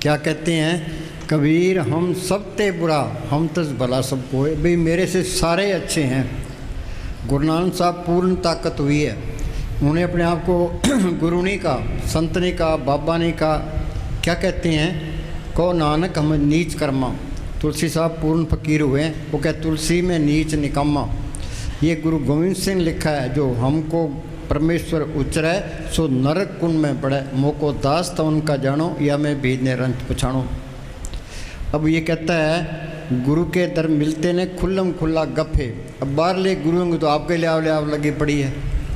क्या कहते हैं कबीर, हम सब ते बुरा हम तस भला सब कोय, भाई मेरे से सारे अच्छे हैं। गुरु नानक साहब पूर्ण ताकत हुई है, उन्होंने अपने आप को गुरु नहीं कहा, संत नहीं कहा, बाबा नहीं कहा, क्या कहते हैं, को नानक हम नीच कर्मा। तुलसी साहब पूर्ण फकीर हुए हैं, वो क्या तुलसी में नीच निकम्मा। ये गुरु गोविंद सिंह लिखा है, जो हमको परमेश्वर उचरै सो नरक कुंड में पड़े, मोको दास तो उनका जानो या मैं भेद ने रंत पछाणो। अब ये कहता है गुरु के दर मिलते ने खुल्लम खुल्ला गफे। अब बाहर ले गुरु होंगे तो आपके ले आव लगी पड़ी है,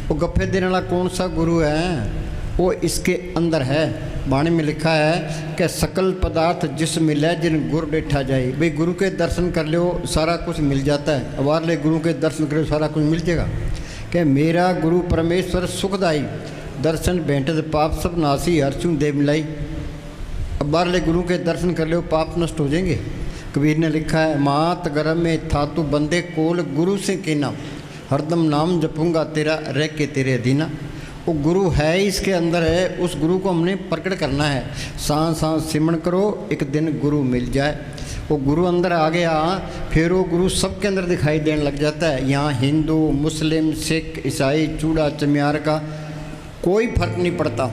वो गफे देने वाला कौन सा गुरु है, वो इसके अंदर है। वाणी में लिखा है कि सकल पदार्थ जिस मिले जिन गुरु बैठा जाए। भाई गुरु के दर्शन कर लो सारा कुछ मिल जाता है, अब बाहर ले गुरु के दर्शन कर लो सारा कुछ मिल जाएगा। कि मेरा गुरु परमेश्वर सुखदाई, दर्शन भेंटत पाप सब नासी, हर्षू दे मिलाई। अब बाहर ले गुरु के दर्शन कर लो पाप नष्ट हो जाएंगे। कबीर ने लिखा है मात गर्भ में था तू बंदे कोल, गुरु से कहना हरदम नाम जपूंगा तेरा रह के तेरे अधीना। वो गुरु है इसके अंदर है, उस गुरु को हमने प्रकट करना है। सांस सांस सिमरण करो एक दिन गुरु मिल जाए। वो गुरु अंदर आ गया, फिर वो गुरु सबके अंदर दिखाई देने लग जाता है। यहाँ हिंदू मुस्लिम सिख ईसाई चूड़ा चमियार का कोई फर्क नहीं पड़ता।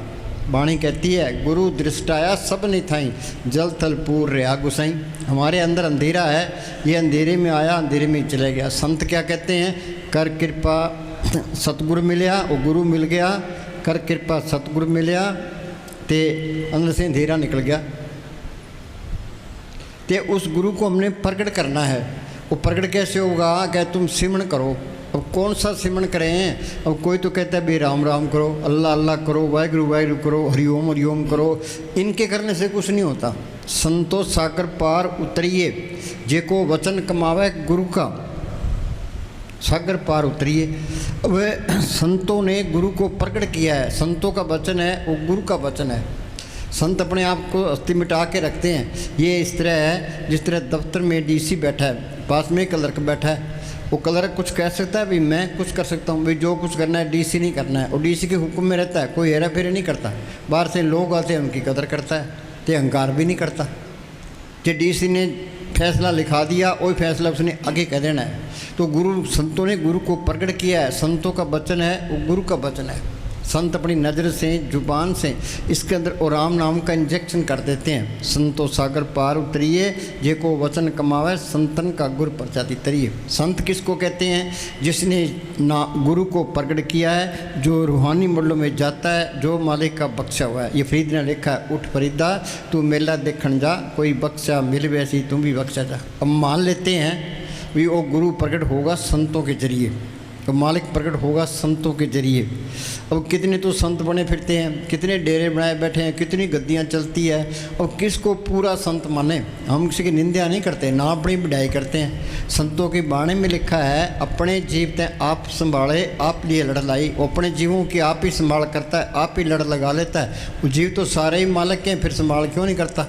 वाणी कहती है गुरु दृष्टाया सब नहीं थाई, जल थल पूर रहा गुसाई। हमारे अंदर अंधेरा है, ये अंधेरे में आया अंधेरे में चले गया। संत क्या कहते हैं, कर कृपा सतगुरु मिलया, वो गुरु मिल गया, कर कृपा सतगुरु मिलया, ते अंदर से अंधेरा निकल गया। ते उस गुरु को हमने प्रकट करना है। वो प्रकट कैसे होगा, क्या तुम सिमरण करो। अब कौन सा सिमरण करें, अब कोई तो कहता है भाई राम राम करो, अल्लाह अल्लाह करो, वाहिगुरु वाहिगुरु करो, हरिओम करो। इनके करने से कुछ नहीं होता। संतो सागर पार उतरिए, जेको वचन कमावे गुरु का, सागर पार उतरिए। अब संतों ने गुरु को प्रकट किया है, संतों का वचन है वो गुरु का वचन है। संत अपने आप को अस्थि मिटा के रखते हैं। ये इस तरह है जिस तरह दफ्तर में डीसी बैठा है, पास में क्लर्क बैठा है। वो क्लर्क कुछ कह सकता है भाई मैं कुछ कर सकता हूँ, भाई जो कुछ करना है डीसी नहीं करना है, और डीसी के हुक्म में रहता है, कोई हेरा फेरी नहीं करता। बाहर से लोग आते हैं उनकी कदर करता है, तो अहंकार भी नहीं करता। कि डीसी ने फैसला लिखा दिया वही फैसला उसने आगे कह देना है। तो गुरु संतों ने गुरु को प्रकट किया है, संतों का वचन है वो गुरु का वचन है। संत अपनी नज़र से जुबान से इसके अंदर और राम नाम का इंजेक्शन कर देते हैं। संतो सागर पार उतरिए, जे को वचन कमावे संतन का गुर प्रचाति तरिए। संत किसको कहते हैं, जिसने ना गुरु को प्रकट किया है, जो रूहानी मूल्यों में जाता है, जो मालिक का बख्शा हुआ है। ये फरीद ने लिखा है, उठ फरीदा तू मेला देखन जा, कोई बख्शा मिल वैसी तुम भी बख्शा जा। अब मान लेते हैं भी वो गुरु प्रकट होगा संतों के जरिए, तो मालिक प्रकट होगा संतों के जरिए। अब कितने तो संत बने फिरते हैं, कितने डेरे बनाए बैठे हैं, कितनी गद्दियाँ चलती है, और किसको पूरा संत माने। हम किसी की निंदा नहीं करते, ना अपनी बढ़ाई करते हैं। संतों के बाणे में लिखा है, अपने जीव ते आप संभाले आप लिए लड़ लाई। वो अपने जीवों की आप ही संभाल करता है, आप ही लड़ लगा लेता है। वो जीव तो सारे ही मालिक हैं, फिर संभाल क्यों नहीं करता।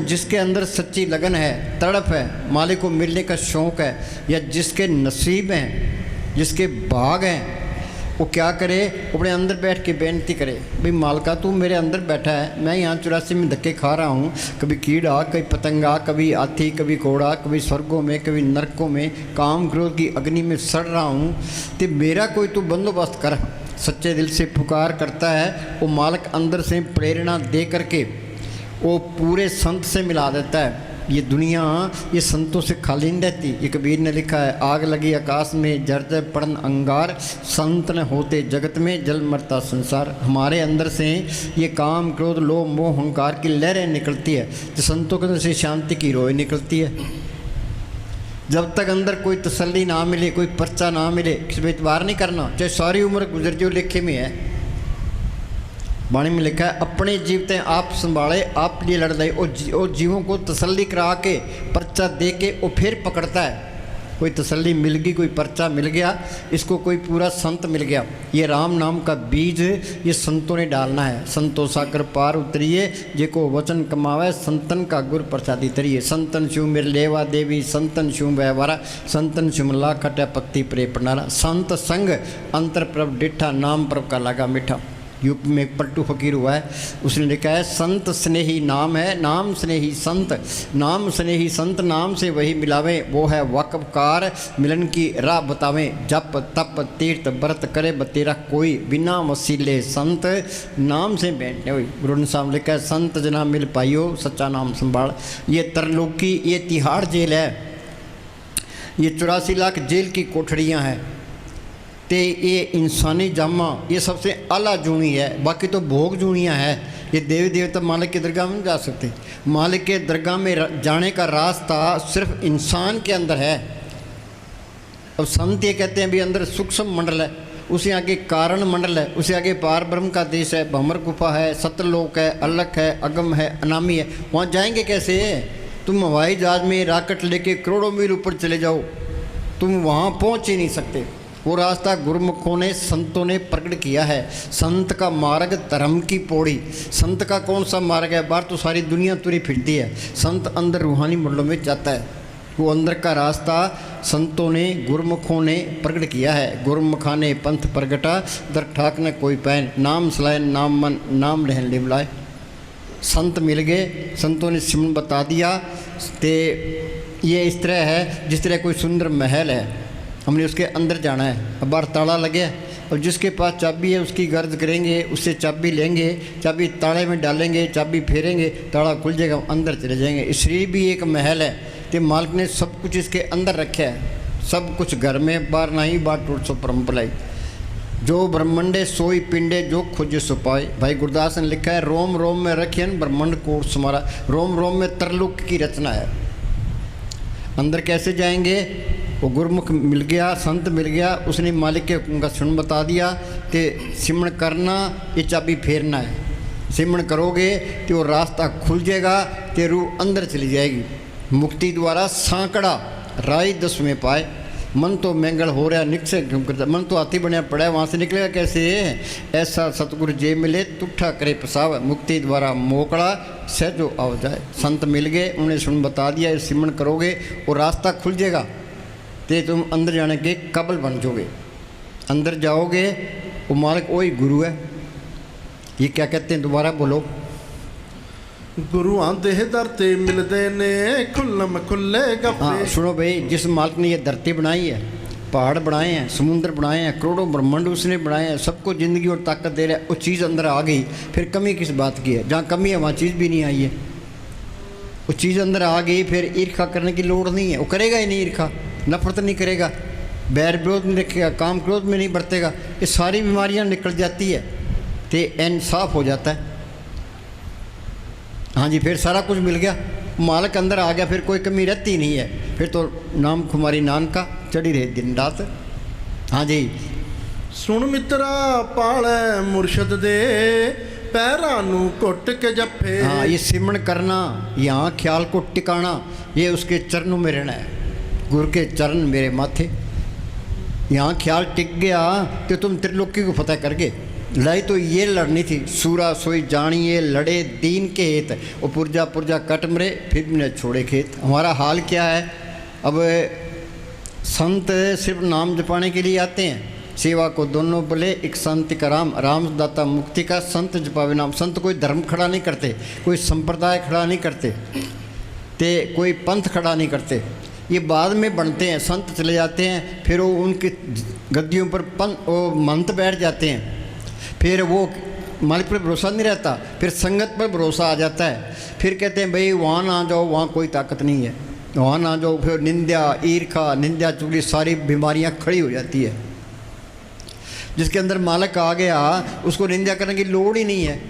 जिसके अंदर सच्ची लगन है, तड़प है, मालिक को मिलने का शौक़ है, या जिसके नसीब हैं, जिसके भाग हैं, वो क्या करे, अपने अंदर बैठ के बेनती करे, भाई मालका तू मेरे अंदर बैठा है, मैं यहाँ 84 में धक्के खा रहा हूँ, कभी कीड़ा कभी पतंगा, कभी हाथी कभी घोड़ा, कभी स्वर्गों में कभी नरकों में काम क्रोध की अग्नि में सड़ रहा हूँ, तो मेरा कोई तू बंदोबस्त कर। सच्चे दिल से पुकार करता है, वो मालिक अंदर से प्रेरणा दे करके वो पूरे संत से मिला देता है। ये दुनिया ये संतों से खाली नहीं रहती। ये कबीर ने लिखा है, आग लगी आकाश में जर्द पड़न अंगार, संत न होते जगत में जल मरता संसार। हमारे अंदर से ये काम क्रोध लोभ मोह अहंकार की लहरें निकलती है, तो संतों के अंदर से शांति की रोए निकलती है। जब तक अंदर कोई तसल्ली ना मिले, कोई पर्चा ना मिले, किसी पर इतबार नहीं करना, चाहे सारी उम्र गुजर जो लेखे में है। वाणी में लिखा है, अपने जीवते आप संभाले आप लिए लड़ रहे। और जीवों को तसल्ली करा के पर्चा दे के वो फिर पकड़ता है। कोई तसल्ली मिल गई, कोई पर्चा मिल गया, इसको कोई पूरा संत मिल गया। ये राम नाम का बीज ये संतों ने डालना है। संतो सागर पार उतरिए, जेको वचन कमावे संतन का गुर प्रसादी तरिए। संतन शिव मेरे लेवा देवी, संतन शिव व्यवहारा, संतन शिव ला खटा पक्ति प्रे पनारा। संत संग अंतर प्रभ डिठा, नाम प्रभ का लगा मिठा। यूपी में एक पट्टू फकीर हुआ है, उसने लिखा है संत स्नेही नाम है, नाम स्नेही संत, नाम स्नेही संत नाम से वही मिलावें, वो है वाकफकार मिलन की राह बतावें, जप तप तीर्थ व्रत करे बतेरा कोई, बिना वसीले संत नाम से बैठने हुई। गुरु ने साहब लिखा है संत जना मिल पाइयो सच्चा नाम संभाल। ये तरलोकी, ये तिहाड़ जेल है, ये 84 लाख जेल की कोठड़ियाँ हैं, ते ये इंसानी जामा ये सबसे आला जूनी है, बाकी तो भोग जूनियाँ है। ये देवी देवता मालिक की दरगाह में नहीं जा सकते, मालिक के दरगाह में जाने का रास्ता सिर्फ इंसान के अंदर है। अब संत ये कहते हैं भी अंदर सूक्ष्म मंडल है, उसे आगे कारण मंडल है, उसे आगे पार ब्रह्म का देश है, भंवर गुफा है, सतलोक है, अलख है, अगम है, अनामी है। वहाँ जाएंगे कैसे? तुम हवाई जहाज में रॉकेट लेके करोड़ों मील ऊपर चले जाओ, तुम वहाँ पहुँच ही नहीं सकते। वो रास्ता गुरुमुखों ने संतों ने प्रकट किया है। संत का मार्ग धर्म की पौड़ी। संत का कौन सा मार्ग है? बाहर तो सारी दुनिया तुरी फिरती है, संत अंदर रूहानी मंडलों में जाता है। वो अंदर का रास्ता संतों ने गुरुमुखों ने प्रकट किया है। गुरुमुखा ने पंथ प्रगटा दर ठाक न कोई पैन, नाम सलाय नाम मन नाम रहन लिवलाए। संत मिल गए, संतों ने सिमन बता दिया। ते ये इस तरह है जिस तरह कोई सुंदर महल है, हमने उसके अंदर जाना है, अब बाहर ताला लगे और जिसके पास चाबी है उसकी गर्ज करेंगे, उससे चाबी लेंगे, चाबी ताले में डालेंगे, चाबी फेरेंगे, ताला खुल जाएगा, अंदर चले जाएंगे। इस शरीर भी एक महल है, तो मालिक ने सब कुछ इसके अंदर रखा है, सब कुछ घर में, बाहर नहीं, बाहर टूट सो परम भलाई। जो ब्रह्मंडे सोई पिंडे जो खोजे सो पाए। भाई गुरदास ने लिखा है रोम रोम में रखे ब्रह्मंड कोट समारा। रोम रोम में तरलोक की रचना है। अंदर कैसे जाएंगे? वो गुरमुख मिल गया, संत मिल गया, उसने मालिक के हुक्म का सुन बता दिया कि सिमरण करना, ये चाबी फेरना है। सिमरण करोगे तो वो रास्ता खुल जाएगा, तो रूह अंदर चली जाएगी। मुक्ति द्वारा सांकड़ा राय 10 में पाए। मन तो मैंगल हो रहा निकसे क्यों करता, मन तो हाथी बनया पड़ा है, वहाँ से निकलेगा कैसे? ऐसा सतगुरु जे मिले तुठा करे पसाव, मुक्ति द्वारा मोकड़ा सहजो आओ जाए। संत मिल गए, उन्हें सुन बता दिया, सिमरण करोगे वो रास्ता खुल जाएगा, तो तुम अंदर जाने के काबिल बन जाओगे। अंदर जाओगे वो मालिक वही गुरु है। ये क्या कहते हैं, दोबारा बोलो। गुरुआं दे दर ते मिलदे ने खुल्लम खुल्ले गप्पे। हाँ सुनो भाई, जिस मालिक ने ये धरती बनाई है, पहाड़ बनाए हैं, समुद्र बनाए हैं, करोड़ों ब्रह्मांड उसने बनाए हैं, सबको ज़िंदगी और ताकत दे रहा है, वो चीज़ अंदर आ गई, फिर कमी किस बात की है? जहाँ कमी है वहाँ चीज़ भी नहीं आई है। वो चीज़ अंदर आ गई, फिर ईर्खा करने की लोड़ नहीं है। वो करेगा ही नहीं ईर्खा, नफरत नहीं करेगा, बैर विरोध नहीं रखेगा, काम क्रोध में नहीं बरतेगा। ये सारी बीमारियाँ निकल जाती है, तो इंसाफ हो जाता है। हाँ जी, फिर सारा कुछ मिल गया, मालिक अंदर आ गया, फिर कोई कमी रहती नहीं है। फिर तो नाम खुमारी नानका चढ़ी रहे दिन रात। हाँ जी, सुन मित्रा पाले मुर्शद दे पैरां नूं घुट के जफे। हाँ, ये सिमरण करना, यहाँ ख्याल को टिकाना, ये उसके चरणों में रहना है। गुरु के चरण मेरे माथे, यहाँ ख्याल टिक गया तो तुम त्रिलोकी को फतेह कर गए। लड़ाई तो ये लड़नी थी, सूरा सोई जानिए लड़े दीन के हेत, वो पुरजा पुरजा कट मरे फिर भी न छोड़े खेत। हमारा हाल क्या है? अब संत सिर्फ नाम जपाने के लिए आते हैं, सेवा को दोनों बोले एक संत का राम, राम दाता मुक्ति का, संत जपावे नाम। संत कोई धर्म खड़ा नहीं करते, कोई संप्रदाय खड़ा नहीं करते, ते कोई पंथ खड़ा नहीं करते, ये बाद में बनते हैं। संत चले जाते हैं, फिर वो उनकी गद्दियों पर वो मंत बैठ जाते हैं, फिर वो मालिक पर भरोसा नहीं रहता, फिर संगत पर भरोसा आ जाता है। फिर कहते हैं भाई वहाँ ना जाओ, वहाँ कोई ताकत नहीं है, वहाँ ना जाओ। फिर निंदा ईर्खा निंदा चुगली सारी बीमारियाँ खड़ी हो जाती है। जिसके अंदर मालिक आ गया उसको निंदा करने की लोड़ ही नहीं है।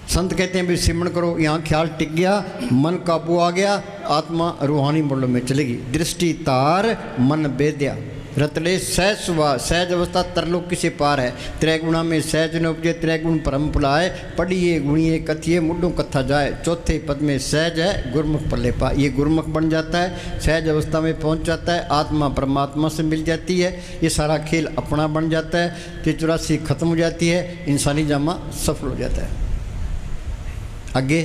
संत कहते हैं भी सिमरण करो, यहाँ ख्याल टिक गया, मन काबू आ गया, आत्मा रूहानी मंडलों में चलेगी। दृष्टि तार मन बेद्या रतले सहज सुभा, सहज अवस्था तरलोकी से पार है। त्रैगुणा में सहज न उपजे, त्रैगुण परम पुलाए, पढ़िए गुणिए कथिए मुड्ढों कथा जाए। चौथे पद में सहज है गुरुमुख पल्ले पा, ये गुरुमुख बन जाता है, सहज अवस्था में पहुंच जाता है, आत्मा परमात्मा से मिल जाती है, ये सारा खेल अपना बन जाता है, 84 खत्म हो जाती है, इंसानी जामा सफल हो जाता है। आगे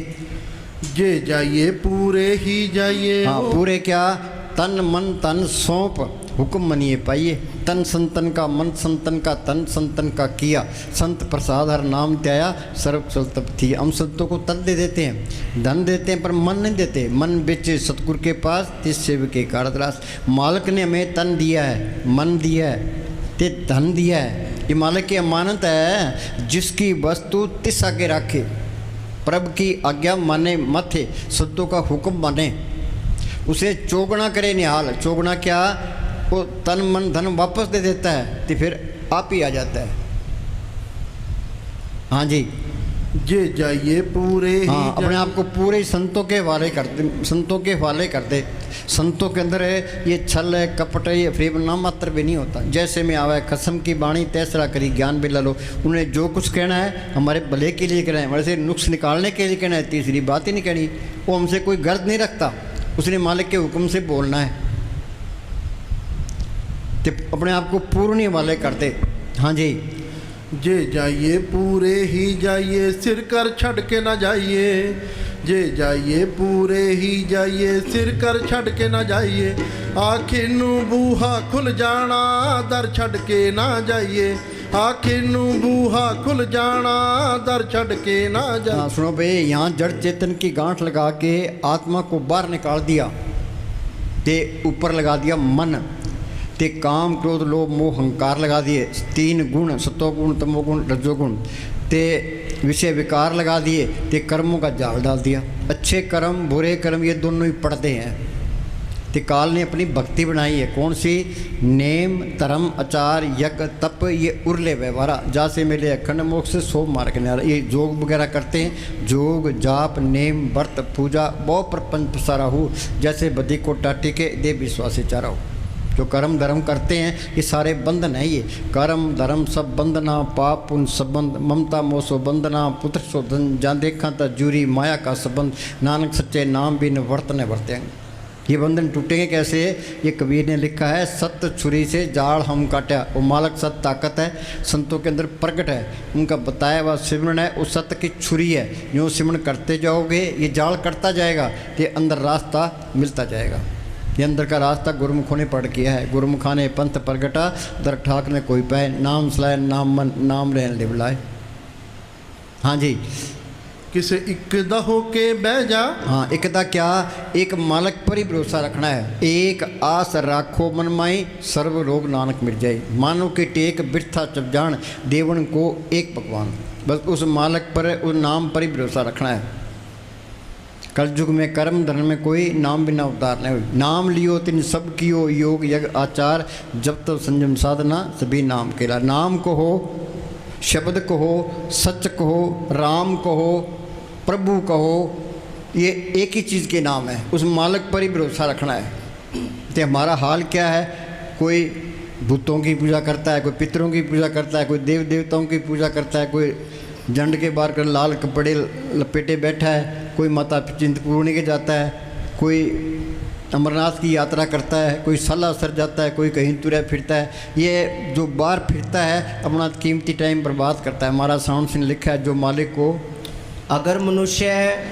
जे जाइए पूरे ही जाइए। हाँ, पूरे क्या? तन मन तन सौंप हुक्म मनिए पाइए। तन संतन का मन संतन का तन संतन का किया, संत प्रसाद हर नाम त्याया सर्व कुशल तप थी। हम संतों को तन दे देते हैं, धन देते हैं, पर मन नहीं देते। मन बेचे सतगुरु के पास, तिस सेवक के कारतरास। मालिक ने हमें तन दिया है, मन दिया है, ते धन दिया है। ये मालिक की अमानत है। जिसकी वस्तु तिस आगे रखे, प्रभु की आज्ञा माने मथे, संतों का हुक्म माने, उसे चौगुना करे निहाल। चौगुना क्या? वो तन मन धन वापस दे देता है, तो फिर आप ही आ जाता है। हाँ जी, जे जाइए पूरे ही हाँ, अपने आप को पूरे संतों के हवाले कर दे, संतों के हवाले कर दे। संतों के अंदर है ये छल है, कपट है, ये फ्रेब नाम मात्र भी नहीं होता। जैसे में आवा है कसम की बाणी तैसरा करी ज्ञान भी ला लो। उन्हें जो कुछ कहना है हमारे भले के लिए कहना है, हमारे से नुक्स निकालने के लिए कहना है, तीसरी बात ही नहीं कहनी। वो हमसे कोई गर्द नहीं रखता, उसने मालिक के हुक्म से बोलना है। तो अपने आप को पूर्ण हवाले करते। हाँ जी, जे जाइए पूरे ही जाइए, सिर कर छड़ के ना जाइए। जे जाइए पूरे ही जाइए, सिर कर छड़ के ना जाइए। आखिर नू बूहा खुल जाना, दर छड़ के ना जाइए। आखिर नू बूहा खुल जाना, दर छड़ के ना जाइए। हाँ सुनो भाई, यहाँ जड़ चेतन की गांठ लगा के आत्मा को बाहर निकाल दिया, ते ऊपर लगा दिया मन, ते काम क्रोध लोभ मोह अहंकार लगा दिए। 3 गुण, सत्वगुण तमोगुण रजोगुण, ते विषय विकार लगा दिए, ते कर्मों का जाल डाल दिया। अच्छे कर्म बुरे कर्म ये दोनों ही पढ़ते हैं। ते काल ने अपनी भक्ति बनाई है, कौन सी? नेम धर्म आचार यज्ञ तप, ये उर्ले व्यवहारा जासे मिले अखंड मोक्ष से सो मार्ग न्यारा। ये जोग वगैरह करते हैं, जोग जाप नेम व्रत पूजा बहु प्रपंच पसारा हो, जैसे बदी को टाटी के दे विश्वासी चारा हो। जो कर्म धर्म करते हैं ये सारे बंधन है। ये कर्म धर्म सब बंधना, पाप पुण्य संबंध, ममता मोसो बंधना, पुत्र शोधन, जहाँ देखा था जूरी माया का संबंध। नानक सच्चे नाम बिन वर्तने वर्तेंगे। ये बंधन टूटेंगे कैसे? ये कबीर ने लिखा है, सत्य छुरी से जाल हम काटा। वो मालक सत्य ताकत है, संतों के अंदर प्रकट है, उनका बताया हुआ सिमरन है, उस सत्य की छुरी है। यूँ सिमरन करते जाओगे ये जाल कटता जाएगा, ये अंदर रास्ता मिलता जाएगा। ये अंदर का रास्ता गुरुमुखों ने पढ़ किया है। गुरुमुखा ने पंथ प्रगटा, दर ठाक ने कोई पाए, नाम सलाए नाम मन नाम रहन ले बुलाए। हाँ जी, किसे इकदा होके बह जा। हाँ, इकदा क्या? एक मालक पर ही भरोसा रखना है। एक आस राखो मन माई, सर्व रोग नानक मिट जाए। मानो के टेक बिरथा चप जान, देवन को एक भगवान। बस उस मालक पर, उस नाम पर ही भरोसा रखना है। कलयुग में कर्म धर्म में कोई नाम बिना उद्धार नहीं हुई। नाम लियो तिन सब कियो, योग यज्ञ आचार, जब तक संयम साधना सभी नाम केला। नाम कहो, शब्द कहो, सच कहो, राम कहो, प्रभु कहो, ये एक ही चीज़ के नाम है। उस मालिक पर ही भरोसा रखना है। तो हमारा हाल क्या है? कोई भूतों की पूजा करता है, कोई पितरों की पूजा करता है, कोई देव देवताओं की पूजा करता है, कोई जंड के बाहर कर लाल कपड़े लपेटे बैठा है, कोई माता चिंतपूर्णी के जाता है, कोई अमरनाथ की यात्रा करता है, कोई सालासर जाता है, कोई कहीं तुरा फिरता है। ये जो बाहर फिरता है अपना कीमती टाइम बर्बाद करता है। हमारा साउंड सिंह लिखा है, जो मालिक को, अगर मनुष्य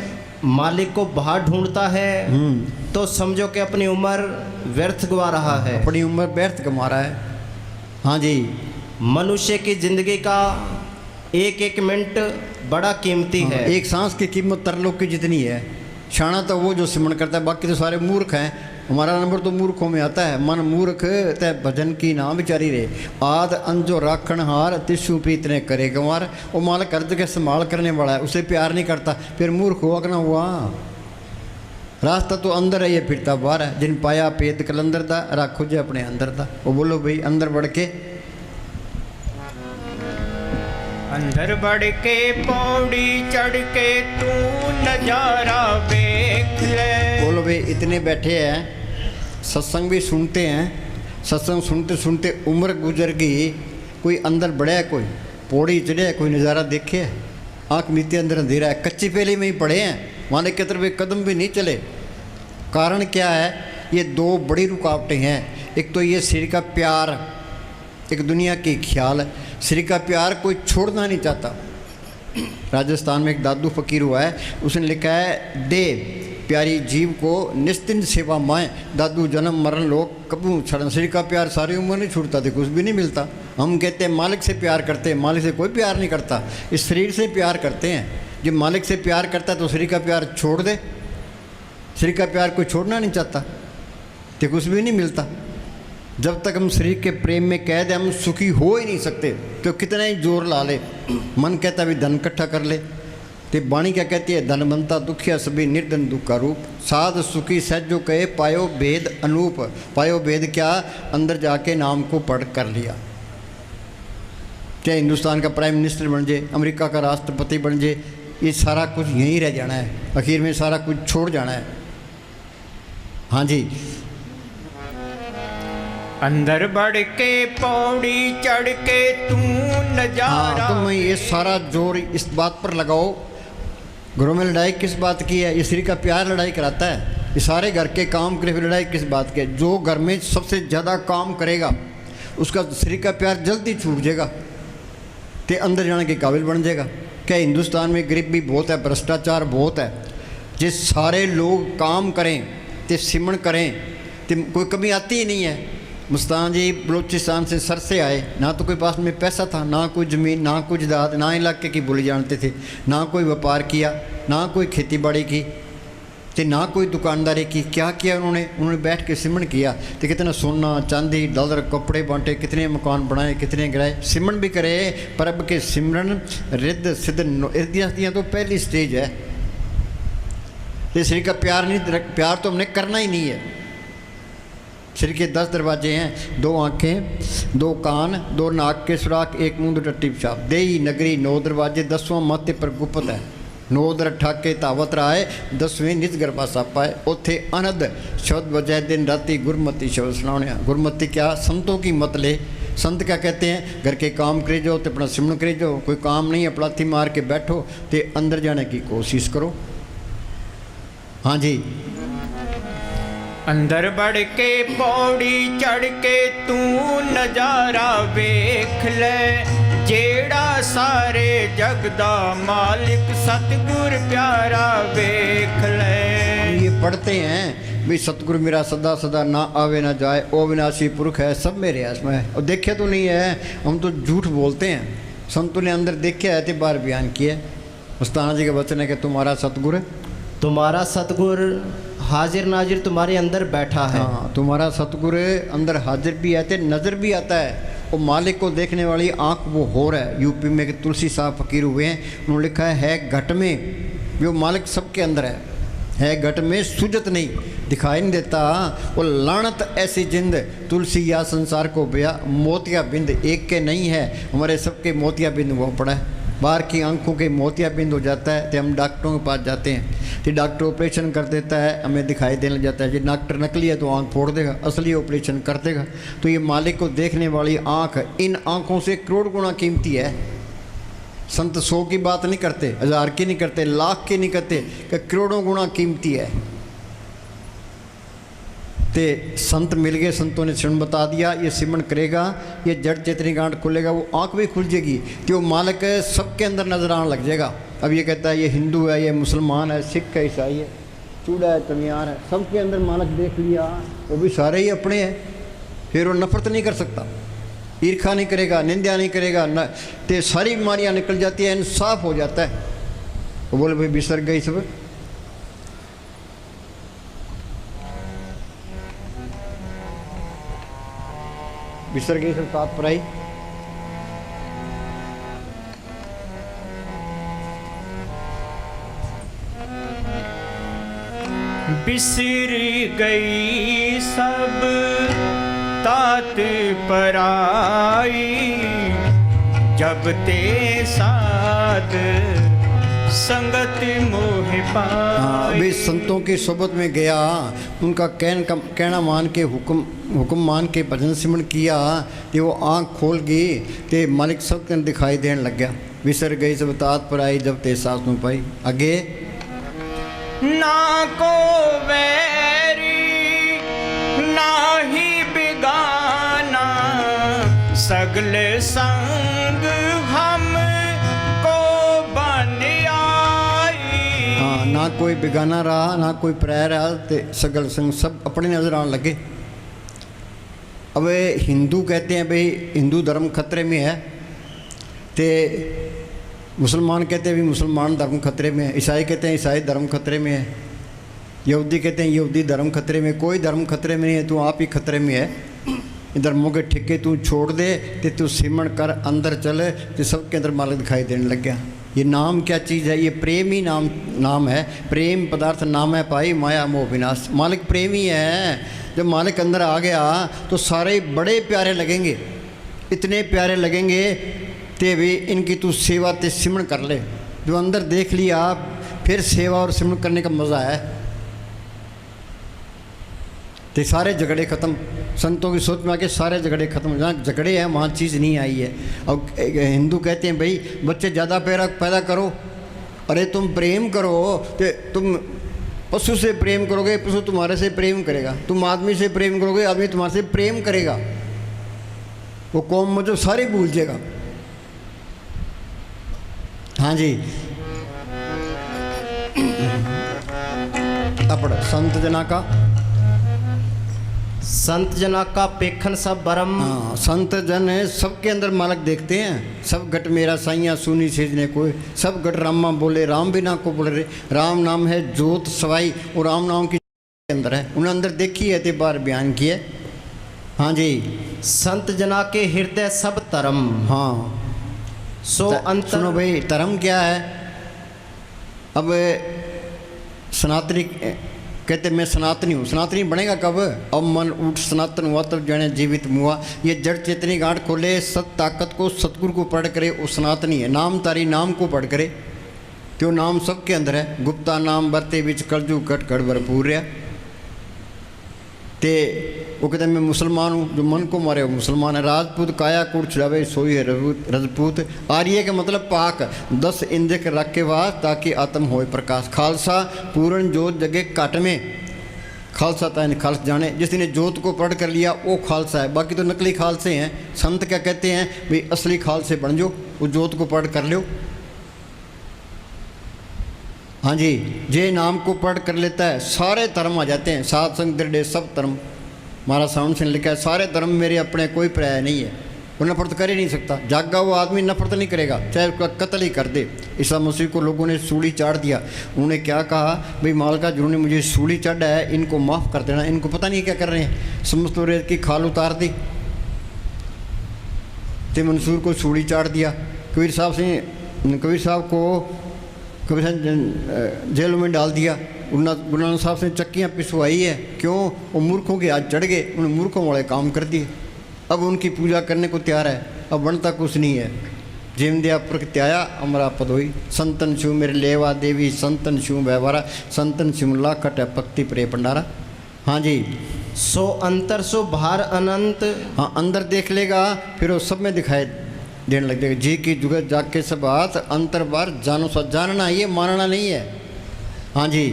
मालिक को बाहर ढूंढता है तो समझो कि अपनी उम्र व्यर्थ गवा रहा है। अपनी उम्र व्यर्थ गंवा रहा है। हाँ जी, मनुष्य की जिंदगी का एक एक मिनट बड़ा कीमती है। एक सांस की कीमत तरलोक की जितनी है। शाना तो वो जो सिमरन करता है, बाकी तो सारे मूर्ख हैं। हमारा नंबर तो मूर्खों में आता है। मन मूर्ख तय भजन की नाम विचारी रे, आद अंजो राखण हार, तिशु प्रीत ने करे गंवार। वो मालिक अर्ज के संभाल करने वाला है, उसे प्यार नहीं करता, फिर मूर्ख हुआ कि ना हुआ। रास्ता तो अंदर है, ये फिरता बाहर है। जिन पाया पेद कलंदर दा, राखो जे अपने अंदर दा। वो बोलो भाई, अंदर बढ़ के, अंदर बढ़ के पौड़ी चढ़ के तू नजारा देख ले। बोलो भाई, इतने बैठे हैं, सत्संग भी सुनते हैं, सत्संग सुनते सुनते उम्र गुजर गई, कोई अंदर बढ़ा है, कोई पौड़ी चढ़े है, कोई नज़ारा देखे है? आँख मीते अंदर अंधेरा है, कच्ची पेली में ही पड़े हैं, मालिक की तरफ एक कदम भी नहीं चले। कारण क्या है? ये 2 बड़ी रुकावटें हैं। एक तो ये शरीर का प्यार, एक दुनिया की ख्याल। शरीर का प्यार कोई छोड़ना नहीं चाहता, राजस्थान में एक दादू फकीर हुआ है, उसने लिखा है दे प्यारी जीव को निश्चिंत सेवा माए, दादू जन्म मरण लोग कबू छड़न। शरीर का प्यार सारी उम्र नहीं छूटता थे, कुछ भी नहीं मिलता। हम कहते हैं मालिक से प्यार करते हैं, मालिक से कोई प्यार नहीं करता, इस शरीर से प्यार करते हैं। जब मालिक से प्यार करता है तो शरीर का प्यार छोड़ दे, शरीर का प्यार कोई छोड़ना नहीं चाहता तो कुछ भी नहीं मिलता। जब तक हम शरीर के प्रेम में कैद हम सुखी हो ही नहीं सकते, तो कितना ही जोर ला ले। मन कहता भी धन इकट्ठा कर ले, तो बाणी क्या कहती है, धनवंता दुखिया सभी निर्धन दुख का रूप, साध सुखी सहजो कहे पायो भेद अनूप। पायो भेद क्या, अंदर जाके नाम को पढ़ कर लिया। चाहे हिंदुस्तान का प्राइम मिनिस्टर बन जाए, अमेरिका का राष्ट्रपति बन जाए, ये सारा कुछ यहीं रह जाना है, आखिर में सारा कुछ छोड़ जाना है। हाँ जी, अंदर बढ़ के पौड़ी चढ़ के तू नजारा। हाँ, तो मैं ये सारा जोर इस बात पर लगाओ, घरों में लड़ाई किस बात की है, ये शरीर का प्यार लड़ाई कराता है। ये सारे घर के काम करे फिर लड़ाई किस बात की है। जो घर में सबसे ज़्यादा काम करेगा उसका शरीर का प्यार जल्दी छूट जाएगा, तो अंदर जाने के काबिल बन जाएगा। क्या हिंदुस्तान में गरीबी बहुत है, भ्रष्टाचार बहुत है। जिस सारे लोग काम करें तो सिमण करें तो कोई कमी आती ही नहीं है। मुस्तान जी बलूचिस्तान से सर से आए, ना तो कोई पास में पैसा था, ना कोई ज़मीन, ना कोई जायदाद, ना इलाके की बोली जानते थे, ना कोई व्यापार किया, ना कोई खेती बाड़ी की, तो ना कोई दुकानदारी की। क्या किया उन्होंने बैठ के सिमरण किया, तो कितना सोना चांदी डॉलर कपड़े बांटे, कितने मकान बनाए, कितने गिराए। सिमरण भी करे पर अब के सिमरण रिद्ध सिद्ध इर्दियाँ तो पहली स्टेज है। ये शरीर का प्यार तो हमने करना ही नहीं है। शरीर के 10 दरवाजे हैं, 2 आँखें, 2 कान, 2 नाक के सुराख, 1 मुंह, 2 टट्टी पेशाब। देई नगरी 9 दरवाजे, 10वां माथे पर गुप्त है। 9 दर ठाके तावत राय, 10वें निज गरबा सापा है। उथे अनद शब्द बजाय दिन राती गुरमती शब्द सुनाने। गुरमती क्या, संतों की मत ले। संत क्या कहते हैं, घर के काम करे जाओ तो अपना सिमरण करे जाओ, कोई काम नहीं है पलाथी मार के बैठो, तो अंदर जाने की कोशिश करो। हाँ जी, अंदर बढ़ के पौड़ी चढ़ के तू नजारा वेख ले, जेड़ा सारे जग दा मालिक सतगुर प्यारा वेख ले। ये पढ़ते हैं भी सतगुरु मेरा सदा सदा ना आवे ना जाए, ओ विनाशी पुरख है सब मेरे इसमें। और देखे तो नहीं है, हम तो झूठ बोलते हैं। संतों ने अंदर देखे है तो बार बयान किया। मुस्ताना जी का वचन है कि तुम्हारा सतगुर हाजिर नाजिर तुम्हारे अंदर बैठा है। हाँ, तुम्हारा सतगुर अंदर हाजिर भी आते, नज़र भी आता है। वो मालिक को देखने वाली आँख वो हो रहा है। यूपी में एक तुलसी साहब फकीर हुए हैं, उन्होंने लिखा है घट में, जो मालिक सबके अंदर है घट में सुजत नहीं, दिखाई नहीं देता। वो लानत ऐसी जिंद तुलसी या संसार को बया, मोतिया बिंद एक के नहीं है, हमारे सबके मोतिया बिंद वो पड़ा है। बाहर की आंखों के मोतिया बिंद हो जाता है तो हम डॉक्टरों के पास जाते हैं, तो डॉक्टर ऑपरेशन कर देता है, हमें दिखाई देने लग जाता है। जो डॉक्टर नकली है तो आंख फोड़ देगा, असली ऑपरेशन कर देगा। तो ये मालिक को देखने वाली आंख इन आंखों से करोड़ गुना कीमती है। संत 100 की बात नहीं करते, 1000 की नहीं करते, लाख की नहीं करते, कि करोड़ों गुना कीमती है। ते संत मिल गए, संतों ने सिमरण बता दिया, ये सिमरण करेगा, ये जड़ चेतनी गांठ खुलेगा, वो आंख भी खुल जाएगी, कि वो मालिक सबके अंदर नजर आने लग जाएगा। अब ये कहता है ये हिंदू है, ये मुसलमान है, सिख है, ईसाई है, चूड़ा है, तमियार है, सबके अंदर मालिक देख लिया, वो भी सारे ही अपने हैं। फिर वो नफरत नहीं कर सकता, ईर्खा नहीं करेगा, निंदा नहीं करेगा, न तो सारी बीमारियाँ निकल जाती है, इंसाफ हो जाता है। वो बोले भाई बिसर गई सब, बिसर गई सब तात्पर्य। बिसर गई सब तात पराई, जब ते साध संगत मोह पाई। वे संतों की सोबत में गया, उनका कहना मान के हुक्म मान के भजन सिमरण किया, कि वो आँख खोल गई तो मालिक सबके दिखाई देने लग गया। बिसर गई सब तात पर आई, जब ते सास में पाई। आगे ना को वैरी ना ही बिगाना, सगले संग हम को ना कोई बेगाना रहा ना कोई पराया रहा, तो सगल संग सब अपने नज़र आने लगे। अब हिंदू कहते हैं भाई हिंदू धर्म खतरे में है, तो मुसलमान कहते हैं भी मुसलमान धर्म खतरे में है, ईसाई कहते हैं ईसाई धर्म खतरे में है, यहूदी कहते हैं यहूदी धर्म खतरे में। कोई धर्म खतरे में नहीं है, तू आप ही खतरे में है। धर्मों के ठेके तू छोड़ दे, तो तू सिमरण कर अंदर चले, तो सबके अंदर मालिक दिखाई देने लग गया। ये नाम क्या चीज़ है? ये प्रेम ही नाम है। प्रेम पदार्थ नाम है पाई माया मोह विनाश। मालिक प्रेम ही है। जब मालिक अंदर आ गया तो सारे बड़े प्यारे लगेंगे, इतने प्यारे लगेंगे ते भी इनकी तू सेवा ते सिमरण कर ले। जो अंदर देख लिया फिर सेवा और सिमरण करने का मज़ा है, तो सारे झगड़े ख़त्म। संतों की सोच में आके सारे झगड़े ख़त्म। जहाँ झगड़े हैं वहाँ चीज़ नहीं आई है। अब हिंदू कहते हैं भाई बच्चे ज़्यादा पैदा करो। अरे तुम प्रेम करो, तो तुम पशु से प्रेम करोगे, पशु तुम्हारे से प्रेम करेगा। तुम आदमी से प्रेम करोगे, आदमी तुम्हारे से प्रेम करेगा। वो कौम में जो सारे भूल जाएगा। हाँ जी, अपना संत जना का पेखन सब बरम। हाँ, संत जन सबके अंदर मालक देखते हैं। सब घट मेरा साइया सुनी सेजने कोई, सब घट रामा बोले राम बिना को बोले रे। राम नाम है जोत सवाई, और राम नाम की अंदर है, उन्हें अंदर देखी है, ते बार बयान किए। हाँ जी, संत जना के हृदय सब धर्म। हाँ सो अंतर। सुनो भाई, धर्म क्या है? अब सनातनी कहते मैं सनातनी हूँ। सनातनी बनेगा कब? अब मन उठ सनातन हुआ तब जाने जीवित मुआ। ये जड़ चेतनी गांठ खोले, सत ताकत को सतगुरु को पढ़ करे, वो सनातनी है। नाम तारी नाम को पढ़ करे, क्यों नाम सबके अंदर है। गुप्ता नाम बरते बिच कलजू घट घट भरपूर है। ते वो कहते मैं मुसलमान हूँ, जो मन को मारे वो मुसलमान है। राजपूत काया कूट छुड़ावे सोई है रजपूत। आर्य के मतलब पाक, 10 इंद्रिय के रख के वास, ताकि आत्म होए प्रकाश। खालसा पूर्ण जोत जगे काट में, खालसा ताइन खालस जाने। जिसने जोत को पढ़ कर लिया वो खालसा है, बाकी तो नकली खालसे हैं। संत क्या कहते हैं भाई असली खालसे बन जाओ, वो जोत को पढ़ कर लो। हाँ जी, जे नाम को पढ़ कर लेता है सारे धर्म आ जाते हैं। सात संग दृढ़ सब धर्म, महाराज साउंड से लिखा है सारे धर्म मेरे अपने, कोई पर्याय नहीं है। वो नफरत कर ही नहीं सकता। जागा वो आदमी नफरत नहीं करेगा, चाहे उसका कत्ल ही कर दे। ईसा मसीह को लोगों ने सूली चाढ़ दिया। उन्होंने क्या कहा भाई मालका जिन्होंने मुझे सूली चढ़ा है इनको माफ़ कर देना। इनको पता नहीं क्या कर रहे हैं। समस्त रेत की खाल उतार दी, ते मंसूर को सूली चाढ़ दिया। कबीर साहब को जेल में डाल दिया। गुरु नानक साहब से चक्कियाँ पिसवाई है। क्यों? वो मूर्खों के हाथ चढ़ गए, उन्होंने मूर्खों वाले काम कर दिए। अब उनकी पूजा करने को तैयार है। अब बनता कुछ नहीं है। जेम दिया प्रगत्याया अमरा पदोई, संतन शिव मेरे लेवा देवी, संतन शिव व्यवहारा, संतन शिमला कट पक्ति प्रे भंडारा। हाँ जी, सो अंतर सो भार अनंत। हाँ, अंदर देख लेगा फिर वो सब में दिखाई देने लग जाएगा। जी की जुगत जाग के सब बात, अंतर बार जानो सा। जानना ये मानना नहीं है। हाँ जी,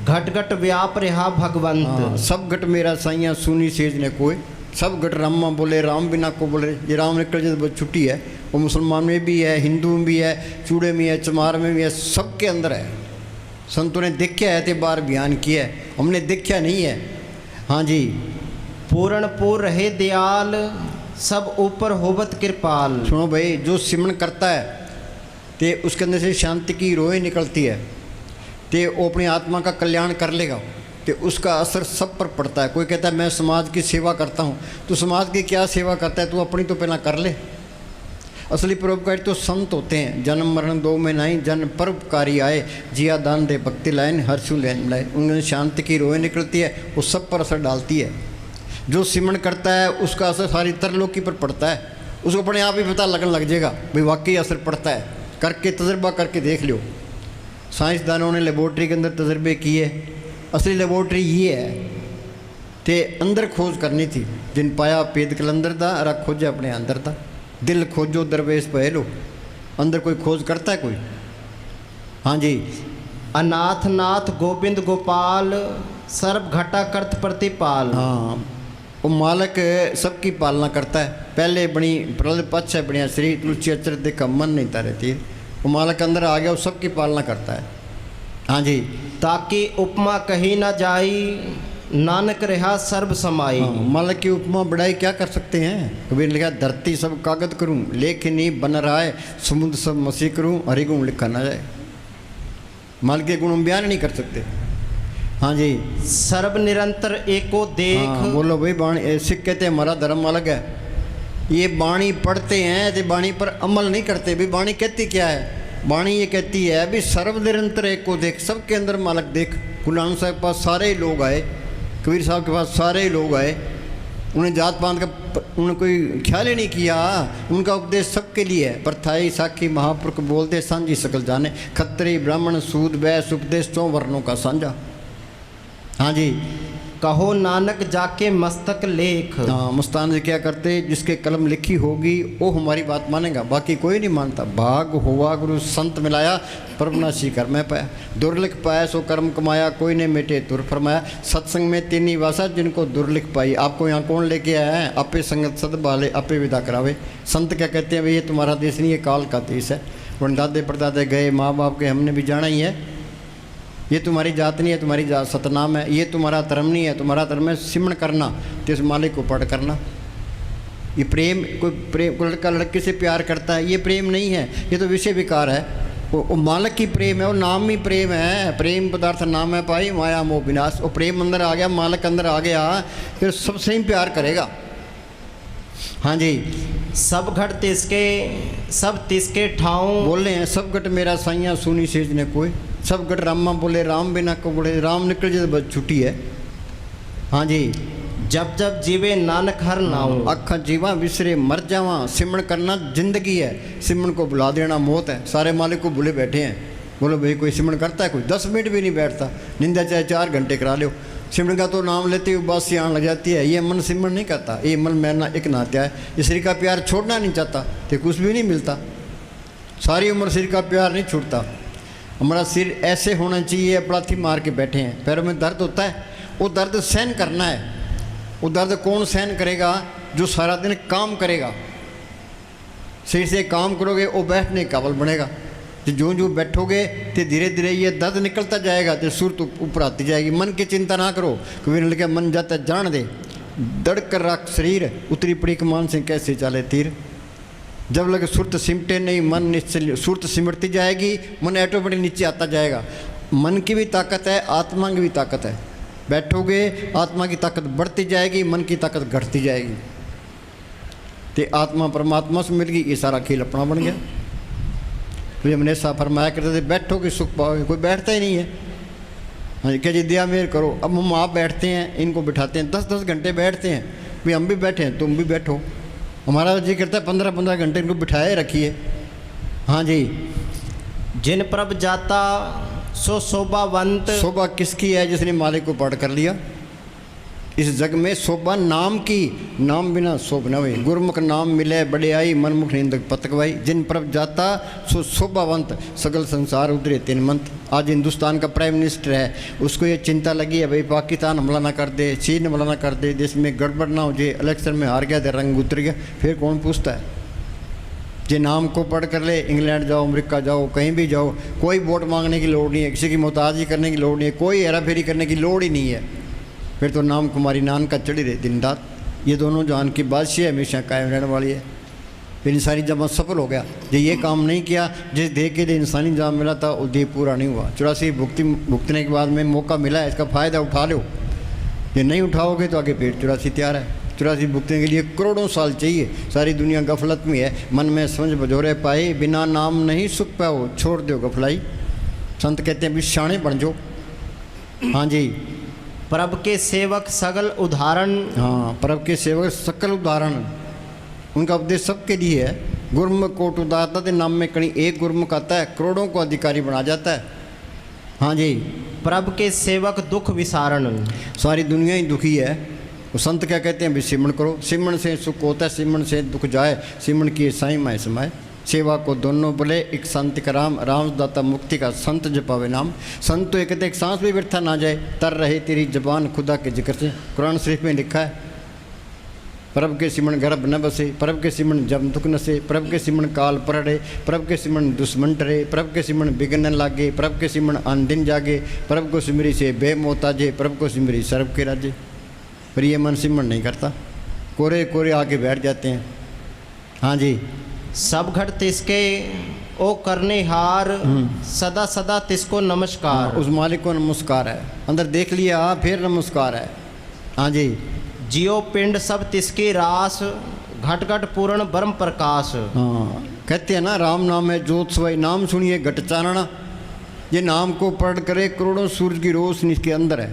घट घट व्याप रहा भगवंत। हाँ, सब घट मेरा साइया सुनी सेज ने कोई, सब घट रामा बोले राम बिना को बोले। ये राम निकल जाए तो छुट्टी है। वो मुसलमान में भी है, हिंदू में भी है, चूड़े में है, चमार में भी है, सबके अंदर है। संतों ने देखा है, ते बार बयान किया है, हमने देखा नहीं है। हाँ जी, पूर्ण पूर रहे दयाल, सब ऊपर होवत कृपाल। सुनो भाई, जो सिमरण करता है ते उसके अंदर से शांति की रोए निकलती है, ते वो अपनी आत्मा का कल्याण कर लेगा, ते उसका असर सब पर पड़ता है। कोई कहता है मैं समाज की सेवा करता हूँ, तो समाज की क्या सेवा करता है? तू अपनी तो पहला कर ले। असली परोपकारी तो संत होते हैं। जन्म मरण दो में नहीं, जन परोपकारी आए, जिया दान दे भक्ति लाइन हर्षु लैन लाए। उनमें शांति की रोए निकलती है, वो सब पर असर डालती है। जो सिमरण करता है उसका असर सारी तरलोकी पर पड़ता है। उसको अपने आप ही पता लगने लग जाएगा भाई वाकई असर पड़ता है। करके तजर्बा करके देख लो। साइंसदानों ने लेबोरेटरी के अंदर तजर्बे किए। असली लेबोरेटरी ये है, ते अंदर खोज करनी थी। जिन पाया पेद कलंदर दा, अरा खोजे अपने अंदर था। दिल खोजो दरवेश पह लो। अंदर कोई खोज करता है कोई? हाँ जी, अनाथ नाथ गोविंद गोपाल, सर्व घटा कर्त प्रतिपाल। हाँ, वो मालक सबकी पालना करता है। पहले बनी प्रलय पक्ष है बढ़िया श्री तुलसी अचर देखा मन नहीं तारे तीर। वो मालक अंदर आ गया, वो सबकी पालना करता है। हाँ जी। ताकि उपमा कही न जाई, नानक रहा सर्व समाई। हाँ, मालिक की उपमा बढ़ाई क्या कर सकते हैं। कबीर ने लिखा धरती सब कागज करूं, लेखनी बन रहा है, समुद्र सब मसीह करूं, हरि गुण लिखा ना जाए। मालिक के गुण हम बयान नहीं कर सकते। हाँ जी। सर्व निरंतर एको देख। हाँ, बोलो भाई बाणी ऐसे कहते हैं हमारा धर्म अलग है। ये बाणी पढ़ते हैं तो बाणी पर अमल नहीं करते। भी बाणी कहती क्या है। बाणी ये कहती है भी सर्व निरंतर एक को देख, सबके अंदर मालिक देख। गुलाम साहब के पास सारे लोग आए, कबीर साहब के पास सारे लोग आए, उन्हें जात पात का उन्होंने कोई ख्याल ही नहीं किया। उनका उपदेश सबके लिए है। परथाई साखी महापुरुष बोलते सांझी सकल जाने, खत्री ब्राह्मण सूद वैश्य उपदेश 4 वर्णों का साझा। हाँ जी। कहो नानक जाके मस्तक लेख। हाँ, मुस्तान जी क्या करते, जिसके कलम लिखी होगी वो हमारी बात मानेगा, बाकी कोई नहीं मानता। भाग हुआ गुरु संत मिलाया, परमनाशी कर मैं पाया, दुर्लिख पाया सो कर्म कमाया, कोई ने मिटे तुर फरमाया। सत्संग में तीन वासा जिनको दुर्लिख पाई। आपको यहाँ कौन लेके आया है। आपे संगत सद बाले आपे विदा करावे। संत क्या कहते हैं भाई ये तुम्हारा देश नहीं, ये काल का देश है। वरन दादे परदादे गए, माँ बाप के हमने भी जाना ही है। ये तुम्हारी जात नहीं है, तुम्हारी जात सतनाम है। ये तुम्हारा धर्म नहीं है, तुम्हारा धर्म है सिमरण करना, तो इस मालिक को पढ़ करना। ये प्रेम कोई लड़का लड़के से प्यार करता है, ये प्रेम नहीं है, ये तो विषय विकार है। वो मालिक की प्रेम है, वो नाम ही प्रेम है। प्रेम पदार्थ नाम है पाई, माया मोह विनाश। वो प्रेम अंदर आ गया, मालिक अंदर आ गया, फिर सबसे ही प्यार करेगा। हाँ जी। सब घट तिसके सब तिसके ठाऊं। बोले हैं सब घट मेरा साइया सुनी सेज ने कोई। सब घट रामा बोले राम बिना को बोले, राम निकल जाए बस छुट्टी है। हाँ जी। जब जब जीवे नानक हर नाऊं। अखा जीवा विसरे मर जावा, सिमरण करना जिंदगी है, सिमरण को बुला देना मौत है। सारे मालिक को भूले बैठे हैं। बोलो भाई कोई सिमरण करता है, कोई 10 मिनट भी नहीं बैठता। निंदा चाहे 4 घंटे करा लो, सिमरण का तो नाम लेते हुए बासी आने लग जाती है। ये मन सिमरण नहीं करता, ये मन मैना एक नात्या है। ये शरीर का प्यार छोड़ना नहीं चाहता तो कुछ भी नहीं मिलता। सारी उम्र शरीर का प्यार नहीं छूटता। हमारा सिर ऐसे होना चाहिए, अपराधी मार के बैठे हैं, पैरों में दर्द होता है, वो दर्द सहन करना है। वो दर्द कौन सहन करेगा, जो सारा दिन काम करेगा। शरीर से काम करोगे वो बैठने के काबिल बनेगा। जो जो बैठोगे तो धीरे धीरे ये दर्द निकलता जाएगा, तो सूरत ऊपर आती जाएगी। मन की चिंता ना करो, कबीर ने लिखा मन जाता जान दे, दड़ कर रख शरीर, उतरी पड़ी कमान से कैसे चले तीर। जब लगे सुरत सिमटे नहीं, मन निश्चल सुरत सिमटती जाएगी, मन ऑटोमेटिक नीचे आता जाएगा। मन की भी ताकत है, आत्मा की भी ताकत है। बैठोगे आत्मा की ताकत बढ़ती जाएगी, मन की ताकत घटती जाएगी। तो आत्मा परमात्मा से मिल गई, ये सारा खेल अपना बन गया। तो हमने ऐसा फरमाया करते थे बैठोगे सुख पाओगे, कोई बैठता ही नहीं है। हाँ जी, क्या जी दिया मेर करो। अब हम आप बैठते हैं, इनको बिठाते हैं, 10-10 घंटे बैठते हैं। भाई हम भी बैठे हैं, तुम भी बैठो। हमारा जी करता है 15-15 घंटे इनको बिठाए रखिए। हाँ जी। जिन प्रभ जाता सो शोभावंत। शोभा किसकी है, जिसने मालिक को पढ़ कर लिया। इस जग में शोभा नाम की, नाम बिना शोभ न हुई। गुरमुख नाम मिले बड़े आई, मनमुख निंदक पतकवाई। जिन प्रभ जाता सो शोभावंत, सगल संसार उतरे तीन मंत। आज हिंदुस्तान का प्राइम मिनिस्टर है, उसको ये चिंता लगी है भाई पाकिस्तान हमला ना कर दे, चीन हमला ना कर दे, देश में गड़बड़ ना हो जाए, इलेक्शन में हार गया तो रंग उतर गया। फिर कौन पूछता है। जे नाम को पढ़ कर ले, इंग्लैंड जाओ, अमेरिका जाओ, कहीं भी जाओ, कोई वोट मांगने की लोड़ नहीं है, किसी की मोहताजी करने की लोड़ नहीं है, कोई हेरा फेरी करने की लोड़ ही नहीं है। फिर तो नाम कुमारी नान का चढ़ी रहे दिन रात। ये दोनों जान की बादशाही हमेशा कायम रहने वाली है। फिर इंसानी जमा सफल हो गया। जो ये काम नहीं किया, जिस देह के लिए इंसानी जाम मिला था वो देह पूरा नहीं हुआ। 84 भुगतने के बाद में मौका मिला है, इसका फ़ायदा उठा लो। ये नहीं उठाओगे तो आगे फिर 84 तैयार है। 84 भुगतने के लिए करोड़ों साल चाहिए। सारी दुनिया गफलत में है, मन में समझ बजोरे पाए, बिना नाम नहीं सुख पाओ, छोड़ दो गफलाई। संत कहते हैं भी शाणे बन जाओ। हाँ जी। प्रभ के सेवक सगल उदाहरण। हाँ, प्रभ के सेवक सकल उदाहरण, उनका उपदेश सबके लिए है। गुरमुख कोट उदारता के नाम में कहीं एक गुरमुख आता है, करोड़ों को अधिकारी बना जाता है। हाँ जी। प्रभ के सेवक दुख विसारण। सारी दुनिया ही दुखी है। वो संत क्या कहते हैं भी सिमरण करो, सिमरण से सुख होता है, सिमरण से दुख जाए, सिमरण किए साई माए समाए। सेवा को दोनों बोले, एक शांति का राम, राम दाता मुक्ति का, संत जपावे नाम। संत तो ये कहते एक सांस भी व्यर्था ना जाए, तर रहे तेरी जबान खुदा के जिक्र से। कुरान शरीफ में लिखा है, प्रभ के सिमण गर्भ न बसे, प्रभ के सिमण जम दुख नसे, प्रभ के सिमण काल परड़े, प्रभ के सिमण दुश्मन टरे, प्रभ के सिमण बिगन न लागे, प्रभ के सिमण आन दिन जागे, प्रभ को सिमरी से बे मोताजे, प्रभ को सिमरी सर्व के राजे। पर ये मन सिमरण नहीं करता, कोरे कोरे आके बैठ जाते हैं। हाँ जी, सब घट तिसके ओ करने हार, सदा सदा तिसको नमस्कार। उस मालिक को नमस्कार है, अंदर देख लिया फिर नमस्कार है। हाँ जी, जियो पिंड सब तिसके रास, घट घट पूर्ण ब्रह्म प्रकाश। हाँ कहते हैं ना, राम नाम है ज्योत सवाई, नाम सुनिए घट चानना। ये नाम को पढ़ करे करोड़ों सूरज की रोशनी इसके अंदर है।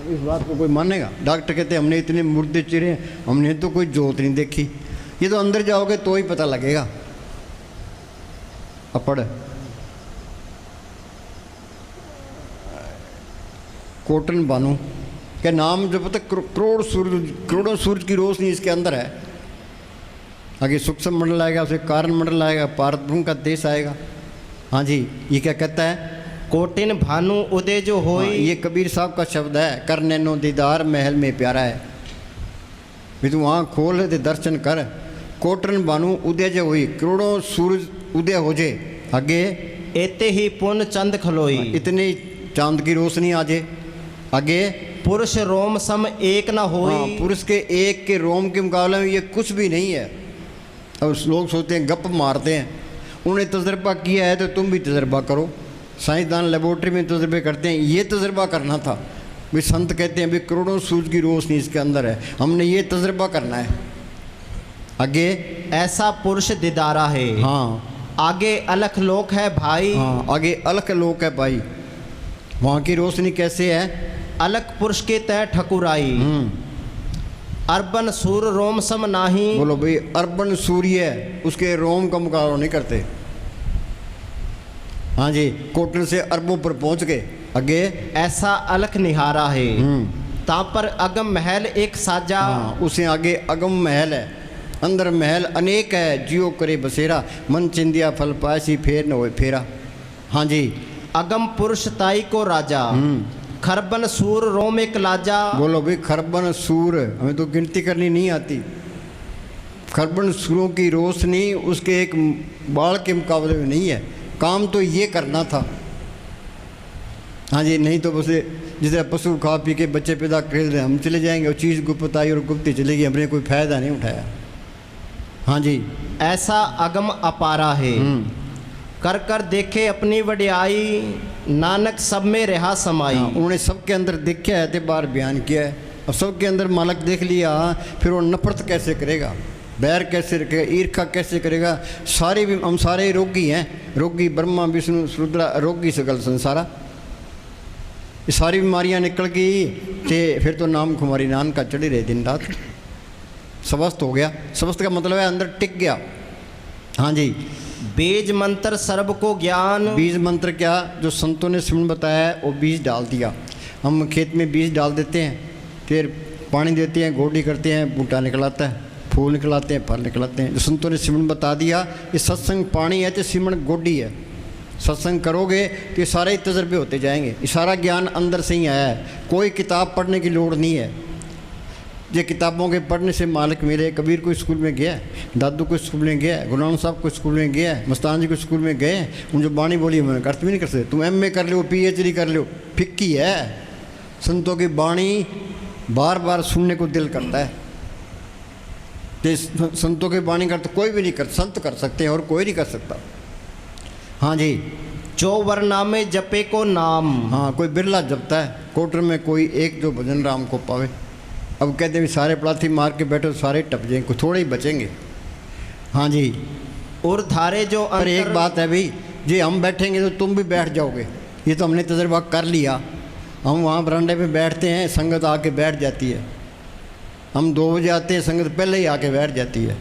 इस बात को कोई मानेगा? डॉक्टर कहते हैं हमने इतने मुर्दे चिरे, हमने तो कोई जोत नहीं देखी। ये तो अंदर जाओगे तो ही पता लगेगा। अब पढ़, कोटन बानू क्या नाम जो पता, करोड़ों सूरज की रोशनी इसके अंदर है। आगे सूक्ष्म मंडल आएगा, उसे कारण मंडल आएगा, पारत ब्रह्म का देश आएगा। हाँ जी, ये क्या कहता है? कोटिन भानु उदय जो होई। हाँ, ये कबीर साहब का शब्द है। कर नैनो दीदार महल में प्यारा है, भी तू वहाँ खोल दे दर्शन कर। कोटन भानु उदय जो हुई, करोड़ों सूरज उदय हो जे। आगे एते ही पुन चंद खलोई, इतनी चांद की रोशनी आ जे। आगे पुरुष रोम सम एक न होई। हाँ, पुरुष के एक के रोम के मुकाबले में ये कुछ भी नहीं है। और लोग सोचते हैं गप मारते हैं, उन्होंने तजर्बा किया है तो तुम भी तजर्बा करो। साइंसदान लेबोरेटरी में तजर्बे करते हैं, ये तजर्बा करना था। भी संत कहते हैं भी करोड़ों सूरज की रोशनी इसके अंदर है, हमने ये तजर्बा करना है। आगे ऐसा पुरुष दिदारा है। हाँ, आगे अलख लोक है भाई। हाँ, आगे अलख लोक है भाई। वहाँ की रोशनी कैसे है? अलख पुरुष के तय ठकुराई। अर्बन सूर रोम सम नाही। बोलो भाई, अर्बन सूर्य उसके रोम का मुकाबला नहीं करते। हाँ जी, कोटन से अरबों पर पहुंच गए। आगे ऐसा अलख निहारा है। ता पर अगम महल एक साजा। हाँ, उसे आगे अगम महल है, अंदर महल अनेक है। जियो करे बसेरा, मन चिंदिया फल पासी फेर न होए फेरा। हाँ जी, अगम पुरुष ताई को राजा। खरबन सूर रोम एक लाजा। बोलो भाई, खरबन सूर, हमें तो गिनती करनी नहीं आती। खरबन सूरों की रोशनी उसके एक बाल के मुकाबले में नहीं है। काम तो ये करना था। हाँ जी, नहीं तो बस जिसे पशु खा पी के बच्चे पैदा कर रहे, हम चले जाएंगे और चीज़ गुप्त आई और गुप्ती चलेगी, हमने कोई फायदा नहीं उठाया। हाँ जी, ऐसा अगम अपारा है। कर कर देखे अपनी वडियाई, नानक सब में रहा समाई। हाँ, उन्होंने सबके अंदर देखा है तो बार बयान किया है। अब सबके अंदर मालक देख लिया, फिर वो नफरत कैसे करेगा, बैर कैसे रखेगा, ईर्खा कैसे करेगा। सारे भी हम सारे रोगी हैं, रोगी ब्रह्मा विष्णु रुद्रा, रोगी सकल संसारा। ये सारी बीमारियां निकल गई थे, फिर तो नाम खुमारी नान का चढ़ी रहे दिन रात। स्वस्थ हो गया। स्वस्थ का मतलब है अंदर टिक गया। हाँ जी, बीज मंत्र सर्व को ज्ञान। बीज मंत्र क्या? जो संतों ने सिमरन बताया है वो बीज डाल दिया। हम खेत में बीज डाल देते हैं, फिर पानी देते हैं, गोडी करते हैं, बूटा निकलाता है, फूल निकलाते हैं, फल निकलाते हैं। जो संतों ने सिमरन बता दिया, ये सत्संग पानी है तो सिमरन गोडी है। सत्संग करोगे तो ये सारे तजर्बे होते जाएंगे। ये सारा ज्ञान अंदर से ही आया है, कोई किताब पढ़ने की लोड़ नहीं है। ये किताबों के पढ़ने से मालिक मिले। कबीर को स्कूल में गया, दादू को स्कूल में गया, गुरु नानक साहब को स्कूल में गया, मस्तान जी को स्कूल में गए। उन जो बाणी बोली मैंने अर्थ भी नहीं कर सकते। तुम MA कर लो, PhD कर लो, फिक्की है। संतों की बाणी बार बार सुनने को दिल करता है। संतों की बाणी कर तो कोई भी नहीं कर, संत कर सकते हैं और कोई नहीं कर सकता। हाँ जी, जो वरनामे जपे को नाम। हाँ, कोई बिरला जपता है, कोटर में कोई एक जो भजन राम को पावे। अब कहते हैं सारे पलाथी मार के बैठो, सारे टप जाएंगे, कुछ थोड़े ही बचेंगे। हाँ जी, और धारे जो पर एक बात है भाई, जी हम बैठेंगे तो तुम भी बैठ जाओगे। ये तो हमने तजर्बा कर लिया। हम वहाँ बरामदे पे बैठते हैं, संगत आके बैठ जाती है। हम 2 बजे आते हैं, संगत पहले ही आके बैठ जाती है।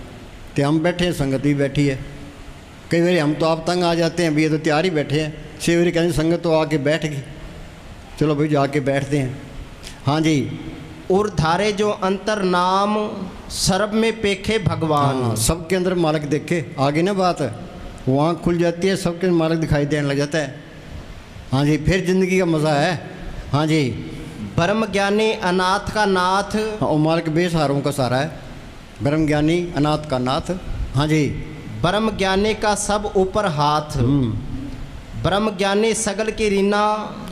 तो हम बैठे हैं, संगत भी बैठी है। कई बार हम तो आप तंग आ जाते हैं, भैया तो तैयार ही बैठे हैं। 6 बजे कहते संगत तो आके बैठ गई, चलो भाई जाके बैठते हैं। हाँ जी, और धारे जो अंतर नाम, सर्व में पेखे भगवान। हाँ, सबके अंदर मालिक देखे। आगे ना बात है, वहाँ खुल जाती है, सबके मालिक दिखाई देने लग जाता है। हाँ जी, फिर जिंदगी का मज़ा है। हाँ जी, ब्रह्म ज्ञानी अनाथ का नाथ, हाँ, और मालिक बेसहारों का सहारा है। ब्रह्म ज्ञानी अनाथ का नाथ। हाँ जी। ब्रह्म ज्ञानी का सब ऊपर हाथ, ब्रह्म ज्ञानी सगल की रीना,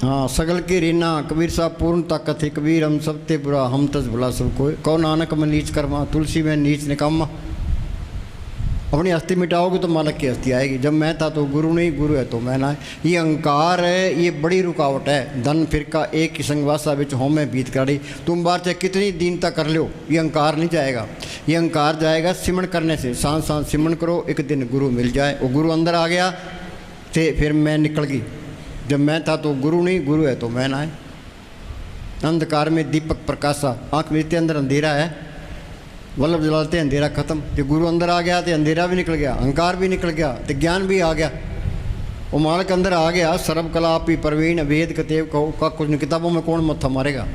हाँ, सगल की रीना। कबीर साहब पूर्ण ताकत है। कबीर हम सबते बुरा, हम तस भला सब कोई। कौ नानक में नीच कर्मा, तुलसी में नीच निकामा। अपनी हस्ती मिटाओगे तो मालिक की हस्ती आएगी। जब मैं था तो गुरु नहीं, गुरु है तो मैं ना। ये अहंकार है, ये बड़ी रुकावट है। धन फिरका एक की संगवासा बिच हो में बीत करी। तुम बार चाहे कितनी दीनता कर लो, ये अहंकार नहीं जाएगा। ये अहंकार जाएगा सिमरण करने से। सांस सांस सिमरण करो, एक दिन गुरु मिल जाए। वो गुरु अंदर आ गया तो फिर मैं निकल गई। जब मैं था तो गुरु नहीं, गुरु है तो मैं ना है। अंधकार में दीपक प्रकाशा, आँख मिलते अंदर अंधेरा है, वल्लभ जलाते अंधेरा खत्म। तो गुरु अंदर आ गया तो अंधेरा भी निकल गया, अहंकार भी निकल गया, तो ज्ञान भी आ गया। वो मालिक अंदर आ गया। सर्व कला आपी प्रवीण अभेद कतेव कहो का कुछ नहीं। किताबों में कौन मत्था मारेगा।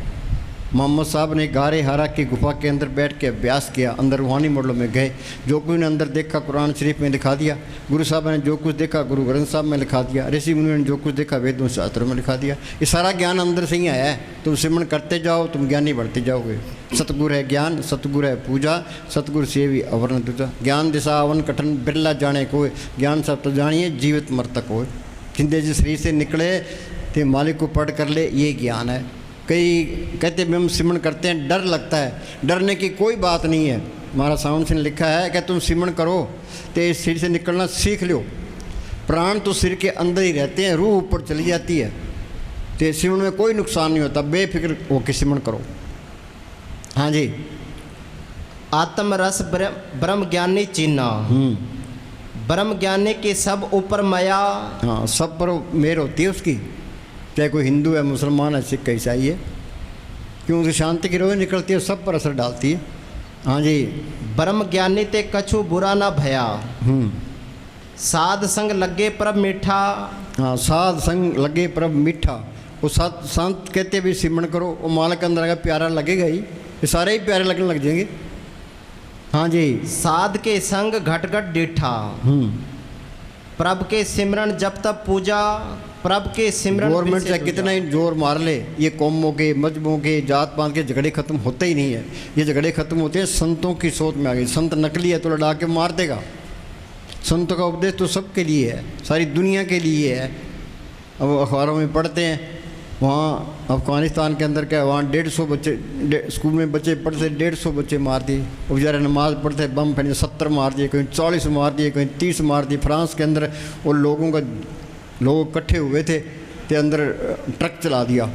मोहम्मद साहब ने गारे हारा की गुफा के अंदर बैठ के अभ्यास किया। अंदर रूहानी मॉडलों में गए। जो कुछ ने अंदर देखा कुरान शरीफ में लिखा दिया। गुरु साहब ने जो कुछ देखा गुरु ग्रंथ साहब में लिखा दिया। ऋषि मुनि ने जो कुछ देखा वेदों शास्त्रों में लिखा दिया। ये सारा ज्ञान अंदर से ही आया है। तुम सिमरण करते जाओ, तुम ज्ञानी बढ़ते जाओगे। सतगुरु है ज्ञान, सतगुरु है पूजा, सतगुरु सेवी अवर्ण दूजा। ज्ञान दिशा अवन कठन बिरला जाने को। ज्ञान सब तो जानिए जीवित मरतक हो। जिंदे जिस शरीर से निकले तो मालिक को पढ़ कर ले, ये ज्ञान है। कई कहते हम सिमरण करते हैं, डर लगता है। डरने की कोई बात नहीं है। हमारा साउंड से लिखा है कि तुम सिमरण करो तो इस सिर से निकलना सीख लो। प्राण तो सिर के अंदर ही रहते हैं, रूह ऊपर चली जाती है। तो सिमरण में कोई नुकसान नहीं होता, बेफिक्र होकर सिमरण करो। हाँ जी। आत्म रस ब्रह्म ज्ञानी चीना, ब्रह्म ज्ञानी के सब ऊपर माया। हाँ, सब पर मेहर होती है उसकी। चाहे कोई हिंदू है, मुसलमान है, सिख ईसाई है, क्यों उसकी शांति की रोह निकलती है, सब पर असर डालती है। हाँ जी। ब्रह्म ज्ञानी ते कछु बुरा ना भया, साध संग लगे प्रभ मीठा। हाँ, साध संग लगे प्रभ मीठा। वो सात संत कहते भी सिमरण करो, वो मालिक अंदर आएगा, प्यारा लगेगा ही। ये सारे ही प्यारे लगने लग जाएंगे। हाँ जी। साध के संग घट घट डीठा, प्रभ के सिमरण जब तब पूजा। प्रभ के सिमरण गवर्नमेंट चाहे कितना ही जोर मार ले, ये कौमों के, मजहबों के, जात पात के झगड़े खत्म होते ही नहीं है। ये झगड़े खत्म होते हैं संतों की सोच में आ गई। संत नकली है तो लड़ा के मार देगा। संतों का उपदेश तो सबके लिए है, सारी दुनिया के लिए है। अब अखबारों में पढ़ते हैं, वहाँ अफगानिस्तान के अंदर क्या, वहाँ 150 बच्चे स्कूल में बच्चे पढ़ते, 150 बच्चे मार दिए। वो बेचारे नमाज पढ़ते, बम फैले, 70 मार दिए, कहीं 40 मार दिए, कहीं 30 मार दिए। फ्रांस के अंदर वो लोग इकट्ठे हुए थे, ते अंदर ट्रक चला दिया।